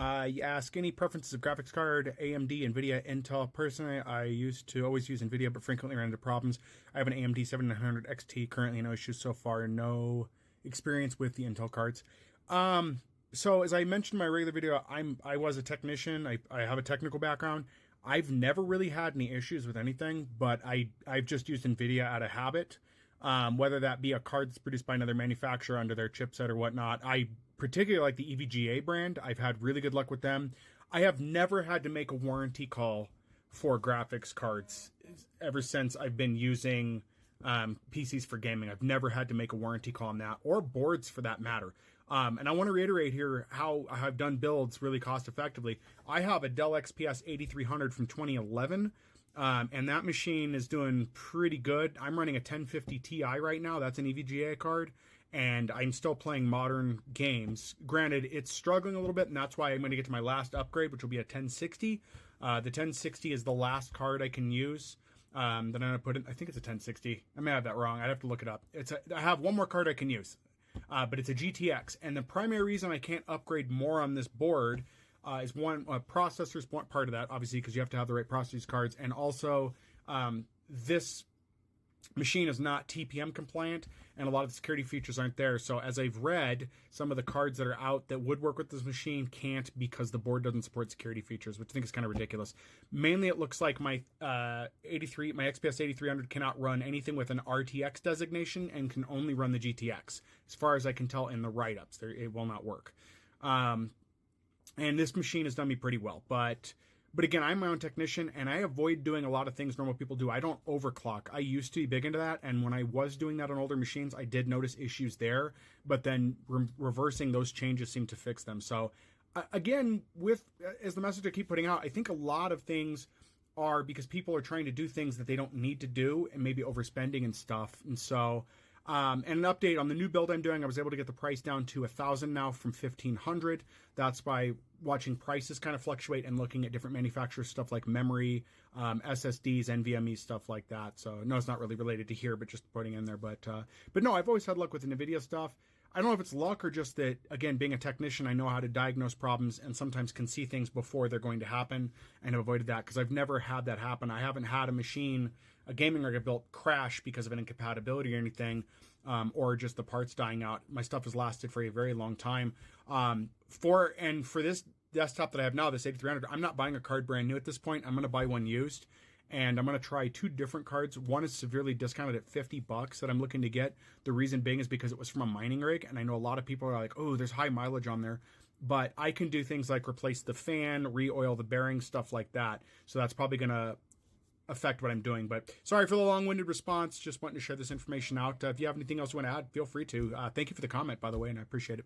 You ask any preferences of graphics card, AMD, NVIDIA, Intel. Personally, I used to always use NVIDIA, but frequently ran into problems. I have an AMD 7900 XT, currently no issues so far, no experience with the Intel cards. So as I mentioned in my regular video, I was a technician. I have a technical background. I've never really had any issues with anything, but I've just used NVIDIA out of habit. Whether that be a card that's produced by another manufacturer under their chipset or whatnot. I particularly like the EVGA brand. I've had really good luck with them. I have never had to make a warranty call for graphics cards ever since I've been using PCs for gaming. I've never had to make a warranty call on that, or boards for that matter. And I want to reiterate here how I've done builds really cost effectively. I have a Dell XPS 8300 from 2011. And that machine is doing pretty good. I'm running a 1050 Ti right now. That's an EVGA card. And I'm still playing modern games. Granted, it's struggling a little bit, and that's why I'm going to get to my last upgrade, which will be a 1060. The 1060 is the last card I can use. Then I'm going to put in, I think it's a 1060. I may have that wrong. I'd have to look it up. I have one more card I can use, but it's a GTX. And the primary reason I can't upgrade more on this board is one, processors part of that, obviously, because you have to have the right processors cards. And also, this machine is not TPM compliant, and a lot of the security features aren't there. So as I've read, some of the cards that are out that would work with this machine can't because the board doesn't support security features, which I think is kind of ridiculous. Mainly, it looks like my my XPS 8300 cannot run anything with an RTX designation and can only run the GTX. As far as I can tell in the write-ups, it will not work. And this machine has done me pretty well, but again, I'm my own technician, and I avoid doing a lot of things normal people do. I don't overclock. I used to be big into that, and when I was doing that on older machines, I did notice issues there, but then reversing those changes seemed to fix them. So again, as the message I keep putting out, I think a lot of things are because people are trying to do things that they don't need to do and maybe overspending and stuff. And so and an update on the new build I'm doing, I was able to get the price down to $1,000 now from $1,500. That's by watching prices kind of fluctuate and looking at different manufacturers, stuff like memory, SSDs, NVMe, stuff like that. So no, it's not really related to here, but just putting in there. But no, I've always had luck with the NVIDIA stuff. I don't know if it's luck or just that, again, being a technician, I know how to diagnose problems and sometimes can see things before they're going to happen, and have avoided that because I've never had that happen. I haven't had a gaming rig I built crash because of an incompatibility or anything, or just the parts dying out. My stuff has lasted for a very long time. For this desktop that I have now, this 8300, I'm not buying a card brand new at this point. I'm going to buy one used. And I'm going to try two different cards. One is severely discounted at $50 that I'm looking to get. The reason being is because it was from a mining rig. And I know a lot of people are like, oh, there's high mileage on there. But I can do things like replace the fan, re-oil the bearings, stuff like that. So that's probably going to affect what I'm doing. But sorry for the long-winded response. Just wanting to share this information out. If you have anything else you want to add, feel free to. Thank you for the comment, by the way, and I appreciate it.